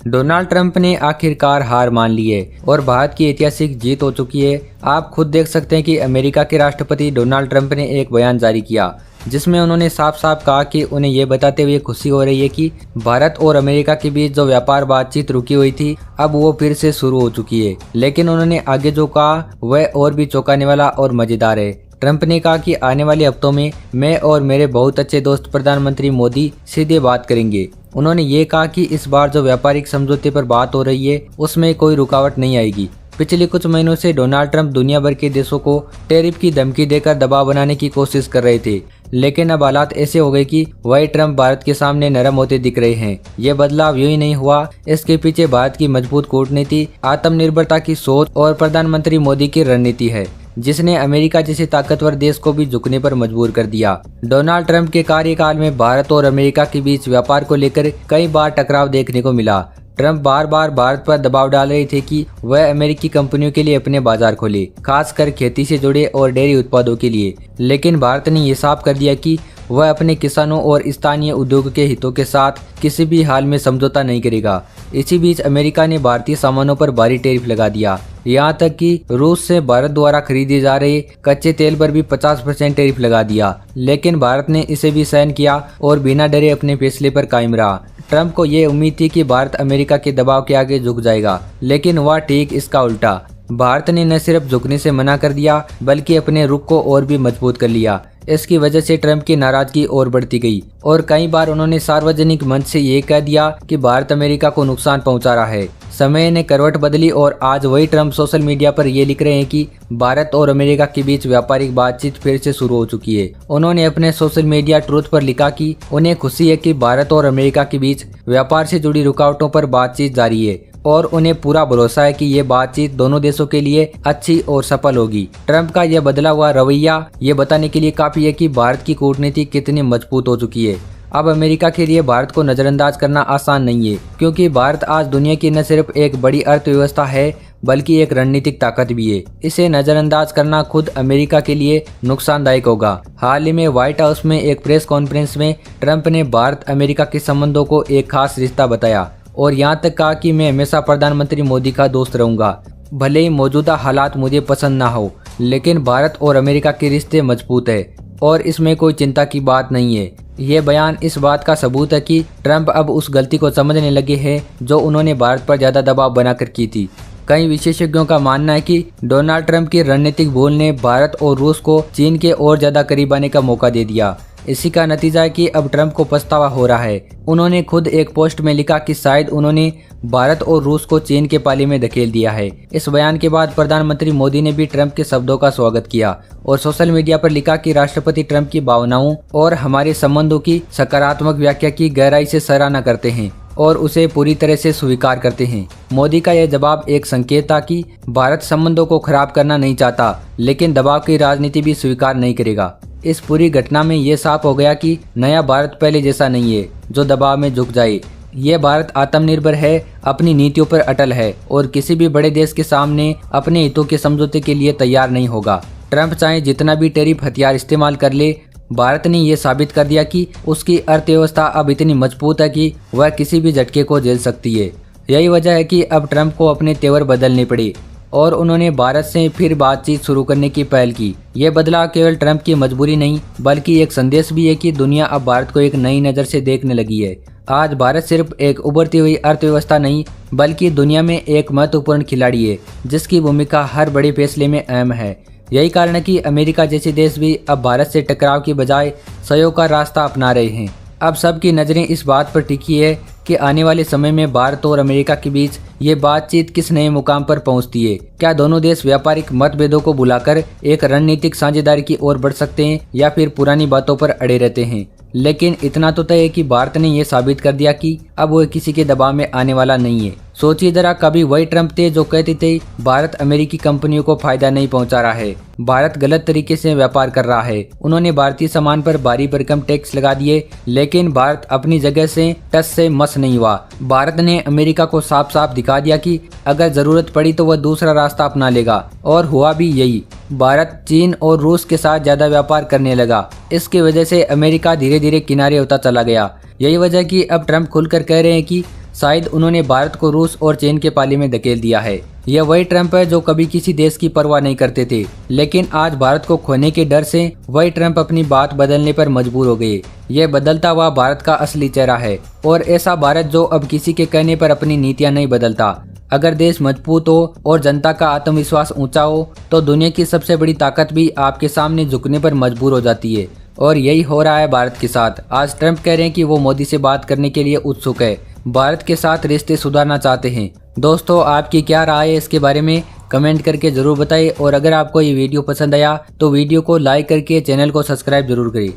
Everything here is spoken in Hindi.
डोनाल्ड ट्रंप ने आखिरकार हार मान ली है और भारत की ऐतिहासिक जीत हो चुकी है। आप खुद देख सकते हैं कि अमेरिका के राष्ट्रपति डोनाल्ड ट्रंप ने एक बयान जारी किया जिसमें उन्होंने साफ साफ कहा कि उन्हें ये बताते हुए खुशी हो रही है कि भारत और अमेरिका के बीच जो व्यापार बातचीत रुकी हुई थी अब वो फिर से शुरू हो चुकी है। लेकिन उन्होंने आगे जो कहा वह और भी चौंकाने वाला और मजेदार है। ट्रंप ने कहा कि आने वाले हफ्तों में मैं और मेरे बहुत अच्छे दोस्त प्रधानमंत्री मोदी सीधे बात करेंगे। उन्होंने ये कहा कि इस बार जो व्यापारिक समझौते पर बात हो रही है उसमें कोई रुकावट नहीं आएगी। पिछले कुछ महीनों से डोनाल्ड ट्रंप दुनिया भर के देशों को टैरिफ की धमकी देकर दबाव बनाने की कोशिश कर रहे थे, लेकिन अब हालात ऐसे हो गए कि वही ट्रंप भारत के सामने नरम होते दिख रहे हैं। ये बदलाव यूं ही नहीं हुआ, इसके पीछे भारत की मजबूत कूटनीति, आत्मनिर्भरता की सोच और प्रधानमंत्री मोदी की रणनीति है जिसने अमेरिका जैसे ताकतवर देश को भी झुकने पर मजबूर कर दिया। डोनाल्ड ट्रंप के कार्यकाल में भारत और अमेरिका के बीच व्यापार को लेकर कई बार टकराव देखने को मिला। ट्रंप बार बार भारत पर दबाव डाल रहे थे कि वह अमेरिकी कंपनियों के लिए अपने बाजार खोले, खासकर खेती से जुड़े और डेयरी उत्पादों के लिए। लेकिन भारत ने ये साफ कर दिया कि वह अपने किसानों और स्थानीय उद्योग के हितों के साथ किसी भी हाल में समझौता नहीं करेगा। इसी बीच अमेरिका ने भारतीय सामानों पर भारी टैरिफ लगा दिया। यहाँ तक कि रूस से भारत द्वारा खरीदे जा रहे कच्चे तेल पर भी 50% टैरिफ लगा दिया। लेकिन भारत ने इसे भी सहन किया और बिना डरे अपने फैसले पर कायम रहा। ट्रंप को ये उम्मीद थी कि भारत अमेरिका के दबाव के आगे झुक जाएगा, लेकिन वह ठीक इसका उल्टा। भारत ने न सिर्फ झुकने से मना कर दिया बल्कि अपने रुख को और भी मजबूत कर लिया। इसकी वजह से ट्रंप की नाराजगी और बढ़ती गई और कई बार उन्होंने सार्वजनिक मंच से ये कह दिया कि भारत अमेरिका को नुकसान पहुंचा रहा है। समय ने करवट बदली और आज वही ट्रंप सोशल मीडिया पर ये लिख रहे हैं कि भारत और अमेरिका के बीच व्यापारिक बातचीत फिर से शुरू हो चुकी है। उन्होंने अपने सोशल मीडिया ट्रूथ पर लिखा कि उन्हें खुशी है कि भारत और अमेरिका के बीच व्यापार से जुड़ी रुकावटों पर बातचीत जारी है और उन्हें पूरा भरोसा है कि ये बातचीत दोनों देशों के लिए अच्छी और सफल होगी। ट्रंप का यह बदला हुआ रवैया ये बताने के लिए काफी है कि भारत की कूटनीति कितनी मजबूत हो चुकी है। अब अमेरिका के लिए भारत को नजरअंदाज करना आसान नहीं है, क्योंकि भारत आज दुनिया की न सिर्फ एक बड़ी अर्थव्यवस्था है बल्कि एक रणनीतिक ताकत भी है। इसे नजरअंदाज करना खुद अमेरिका के लिए नुकसानदायक होगा। हाल ही में व्हाइट हाउस में एक प्रेस कॉन्फ्रेंस में ट्रंप ने भारत अमेरिका के संबंधों को एक खास रिश्ता बताया और यहाँ तक कहा कि मैं हमेशा प्रधानमंत्री मोदी का दोस्त रहूंगा, भले ही मौजूदा हालात मुझे पसंद ना हो, लेकिन भारत और अमेरिका के रिश्ते मजबूत है और इसमें कोई चिंता की बात नहीं है। ये बयान इस बात का सबूत है कि ट्रंप अब उस गलती को समझने लगे हैं जो उन्होंने भारत पर ज्यादा दबाव बनाकर की थी। कई विशेषज्ञों का मानना है कि डोनाल्ड ट्रंप की रणनीतिक भूल ने भारत और रूस को चीन के और ज्यादा करीब आने का मौका दे दिया। इसी का नतीजा है कि अब ट्रंप को पछतावा हो रहा है। उन्होंने खुद एक पोस्ट में लिखा कि शायद उन्होंने भारत और रूस को चीन के पाले में धकेल दिया है। इस बयान के बाद प्रधानमंत्री मोदी ने भी ट्रंप के शब्दों का स्वागत किया और सोशल मीडिया पर लिखा कि राष्ट्रपति ट्रंप की भावनाओं और हमारे संबंधों की सकारात्मक व्याख्या की गहराई से सराहना करते हैं और उसे पूरी तरह से स्वीकार करते हैं। मोदी का यह जवाब एक संकेत था कि भारत संबंधों को खराब करना नहीं चाहता, लेकिन दबाव की राजनीति भी स्वीकार नहीं करेगा। इस पूरी घटना में ये साफ हो गया कि नया भारत पहले जैसा नहीं है जो दबाव में झुक जाए। ये भारत आत्मनिर्भर है, अपनी नीतियों पर अटल है और किसी भी बड़े देश के सामने अपने हितों के समझौते के लिए तैयार नहीं होगा। ट्रंप चाहे जितना भी टैरिफ हथियार इस्तेमाल कर ले, भारत ने ये साबित कर दिया कि उसकी अर्थव्यवस्था अब इतनी मजबूत है कि वह किसी भी झटके को झेल सकती है। यही वजह है कि अब ट्रंप को अपने तेवर बदलने पड़े और उन्होंने भारत से फिर बातचीत शुरू करने की पहल की। यह बदलाव केवल ट्रंप की मजबूरी नहीं बल्कि एक संदेश भी है कि दुनिया अब भारत को एक नई नज़र से देखने लगी है। आज भारत सिर्फ एक उभरती हुई अर्थव्यवस्था नहीं बल्कि दुनिया में एक महत्वपूर्ण खिलाड़ी है जिसकी भूमिका हर बड़े फैसले में अहम है। यही कारण है कि अमेरिका जैसे देश भी अब भारत से टकराव की बजाय सहयोग का रास्ता अपना रहे हैं। अब सबकी नज़रें इस बात पर टिकी है कि आने वाले समय में भारत और अमेरिका के बीच ये बातचीत किस नए मुकाम पर पहुंचती है। क्या दोनों देश व्यापारिक मतभेदों को भुलाकर एक रणनीतिक साझेदारी की ओर बढ़ सकते हैं या फिर पुरानी बातों पर अड़े रहते हैं। लेकिन इतना तो तय है कि भारत ने यह साबित कर दिया कि अब वह किसी के दबाव में आने वाला नहीं है। सोचिए जरा, कभी वही ट्रंप थे जो कहते थे भारत अमेरिकी कंपनियों को फायदा नहीं पहुंचा रहा है, भारत गलत तरीके से व्यापार कर रहा है। उन्होंने भारतीय सामान पर भारी भरकम टैक्स लगा दिए, लेकिन भारत अपनी जगह से टस से मस नहीं हुआ। भारत ने अमेरिका को साफ साफ दिखा दिया कि अगर जरूरत पड़ी तो वह दूसरा रास्ता अपना लेगा और हुआ भी यही। भारत चीन और रूस के साथ ज्यादा व्यापार करने लगा। इसकी वजह से अमेरिका धीरे धीरे किनारे होता चला गया। यही वजह कि अब ट्रंप खुलकर कह रहे हैं कि शायद उन्होंने भारत को रूस और चीन के पाले में धकेल दिया है। यह वही ट्रंप है जो कभी किसी देश की परवाह नहीं करते थे, लेकिन आज भारत को खोने के डर से वही ट्रंप अपनी बात बदलने पर मजबूर हो गए। यह बदलता हुआ भारत का असली चेहरा है, और ऐसा भारत जो अब किसी के कहने पर अपनी नीतियां नहीं बदलता। अगर देश मजबूत हो और जनता का आत्मविश्वास ऊंचा हो तो दुनिया की सबसे बड़ी ताकत भी आपके सामने झुकने पर मजबूर हो जाती है, और यही हो रहा है भारत के साथ। आज ट्रंप कह रहे हैं कि वो मोदी से बात करने के लिए उत्सुक है, भारत के साथ रिश्ते सुधारना चाहते हैं। दोस्तों, आपकी क्या राय है इसके बारे में कमेंट करके जरूर बताइए, और अगर आपको ये वीडियो पसंद आया तो वीडियो को लाइक करके चैनल को सब्सक्राइब जरूर करें।